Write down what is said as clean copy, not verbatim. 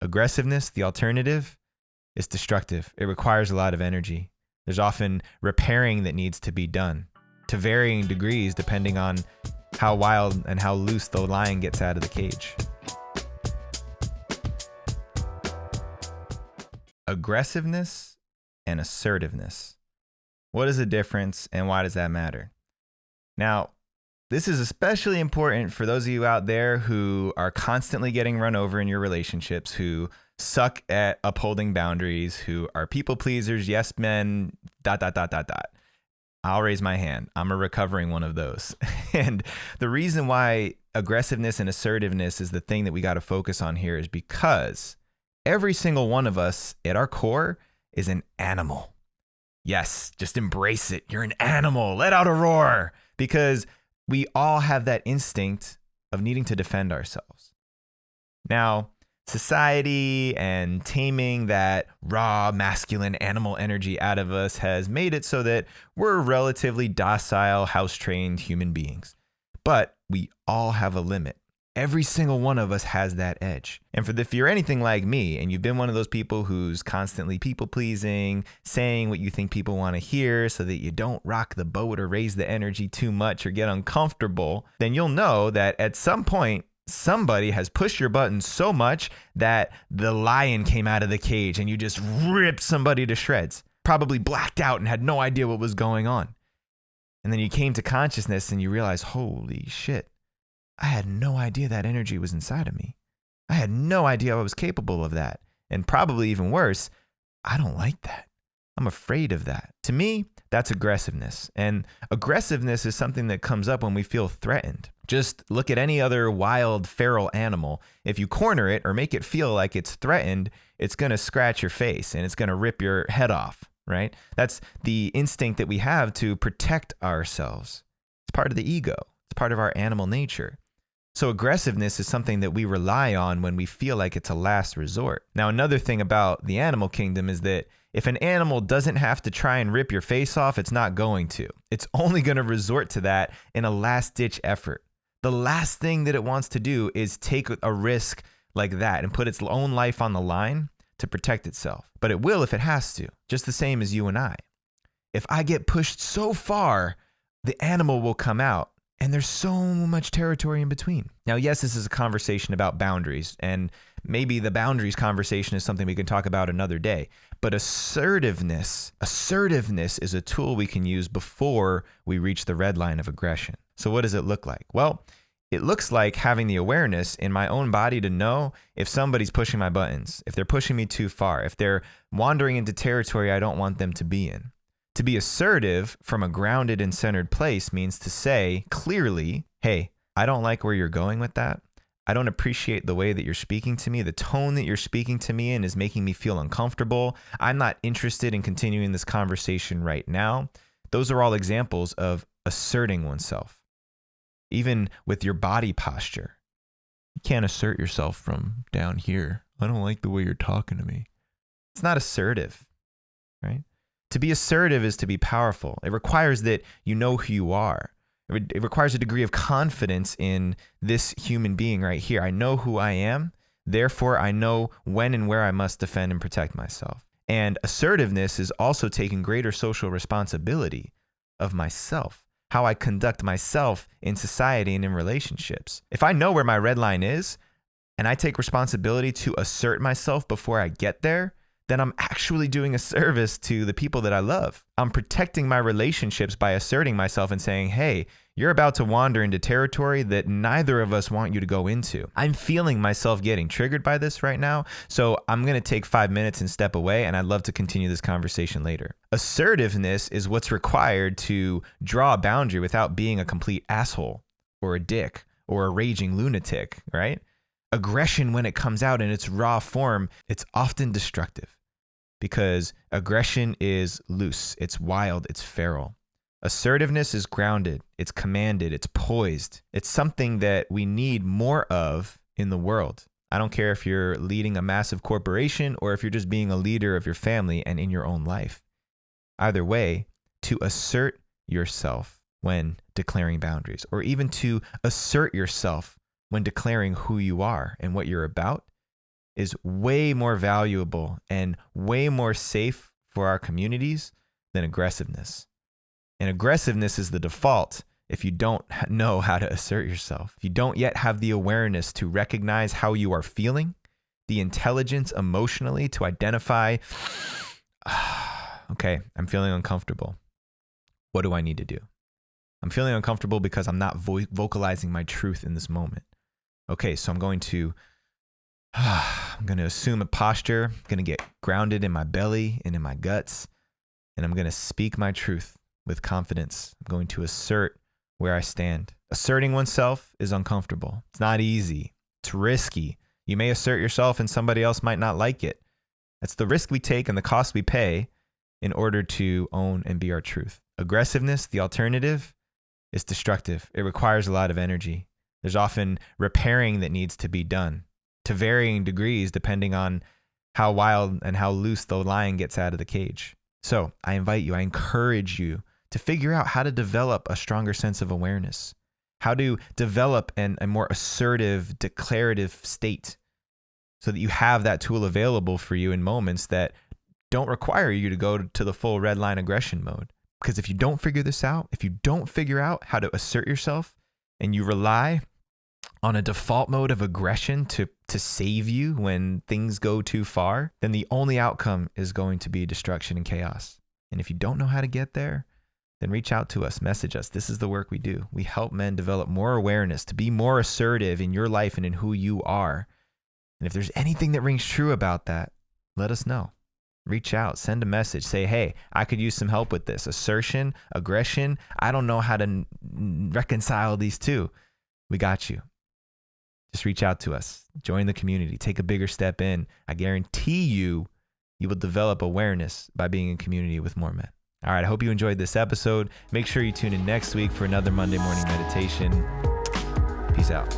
Aggressiveness, the alternative, is destructive. It requires a lot of energy. There's often repairing that needs to be done to varying degrees depending on how wild and how loose the lion gets out of the cage. Aggressiveness and assertiveness. What is the difference and why does that matter? Now, this is especially important for those of you out there who are constantly getting run over in your relationships, who suck at upholding boundaries, who are people pleasers, yes men, ... I'll raise my hand. I'm a recovering one of those. And the reason why aggressiveness and assertiveness is the thing that we got to focus on here is because every single one of us at our core is an animal. Yes, just embrace it. You're an animal. Let out a roar, because we all have that instinct of needing to defend ourselves. Now, society and taming that raw masculine animal energy out of us has made it so that we're relatively docile, house-trained human beings. But we all have a limit. Every single one of us has that edge. And if you're anything like me and you've been one of those people who's constantly people-pleasing, saying what you think people want to hear so that you don't rock the boat or raise the energy too much or get uncomfortable, then you'll know that at some point, somebody has pushed your buttons so much that the lion came out of the cage and you just ripped somebody to shreds, probably blacked out and had no idea what was going on. And then you came to consciousness and you realized, holy shit, I had no idea that energy was inside of me. I had no idea I was capable of that. And probably even worse, I don't like that. I'm afraid of that. To me, that's aggressiveness. And aggressiveness is something that comes up when we feel threatened. Just look at any other wild, feral animal. If you corner it or make it feel like it's threatened, it's going to scratch your face and it's going to rip your head off, right? That's the instinct that we have to protect ourselves. It's part of the ego. It's part of our animal nature. So aggressiveness is something that we rely on when we feel like it's a last resort. Now, another thing about the animal kingdom is that if an animal doesn't have to try and rip your face off, it's not going to. It's only going to resort to that in a last-ditch effort. The last thing that it wants to do is take a risk like that and put its own life on the line to protect itself. But it will if it has to, just the same as you and I. If I get pushed so far, the animal will come out. And there's so much territory in between. Now, yes, this is a conversation about boundaries, and maybe the boundaries conversation is something we can talk about another day. But assertiveness is a tool we can use before we reach the red line of aggression. So what does it look like? Well, it looks like having the awareness in my own body to know if somebody's pushing my buttons, if they're pushing me too far, if they're wandering into territory I don't want them to be in. To be assertive from a grounded and centered place means to say clearly, hey, I don't like where you're going with that. I don't appreciate the way that you're speaking to me. The tone that you're speaking to me in is making me feel uncomfortable. I'm not interested in continuing this conversation right now. Those are all examples of asserting oneself. Even with your body posture. You can't assert yourself from down here. I don't like the way you're talking to me. It's not assertive, right? To be assertive is to be powerful. It requires that you know who you are. It requires a degree of confidence in this human being right here. I know who I am. Therefore, I know when and where I must defend and protect myself. And assertiveness is also taking greater social responsibility of myself, how I conduct myself in society and in relationships. If I know where my red line is and I take responsibility to assert myself before I get there, then I'm actually doing a service to the people that I love. I'm protecting my relationships by asserting myself and saying, hey, you're about to wander into territory that neither of us want you to go into. I'm feeling myself getting triggered by this right now, so I'm going to take 5 minutes and step away, and I'd love to continue this conversation later. Assertiveness is what's required to draw a boundary without being a complete asshole or a dick or a raging lunatic, right? Aggression, when it comes out in its raw form, it's often destructive because aggression is loose, it's wild, it's feral. Assertiveness is grounded, it's commanded, it's poised. It's something that we need more of in the world. I don't care if you're leading a massive corporation or if you're just being a leader of your family and in your own life. Either way, to assert yourself when declaring boundaries, or even to assert yourself when declaring who you are and what you're about, is way more valuable and way more safe for our communities than aggressiveness. And aggressiveness is the default if you don't know how to assert yourself. If you don't yet have the awareness to recognize how you are feeling, the intelligence emotionally to identify, okay, I'm feeling uncomfortable. What do I need to do? I'm feeling uncomfortable because I'm not vocalizing my truth in this moment. Okay, so I'm going to assume a posture. I'm going to get grounded in my belly and in my guts, and I'm going to speak my truth with confidence. I'm going to assert where I stand. Asserting oneself is uncomfortable. It's not easy. It's risky. You may assert yourself and somebody else might not like it. That's the risk we take and the cost we pay in order to own and be our truth. Aggressiveness, the alternative, is destructive. It requires a lot of energy. There's often repairing that needs to be done to varying degrees depending on how wild and how loose the lion gets out of the cage. So I encourage you to figure out how to develop a stronger sense of awareness, how to develop a more assertive, declarative state so that you have that tool available for you in moments that don't require you to go to the full red line aggression mode. Because if you don't figure this out, if you don't figure out how to assert yourself and you rely on a default mode of aggression to save you when things go too far, then the only outcome is going to be destruction and chaos. And if you don't know how to get there, then reach out to us, message us. This is the work we do. We help men develop more awareness to be more assertive in your life and in who you are. And if there's anything that rings true about that, let us know. Reach out, send a message, say, hey, I could use some help with this. Assertion, aggression, I don't know how to reconcile these two. We got you. Just reach out to us, join the community, take a bigger step in. I guarantee you will develop awareness by being in community with more men. All right, I hope you enjoyed this episode. Make sure you tune in next week for another Monday morning meditation. Peace out.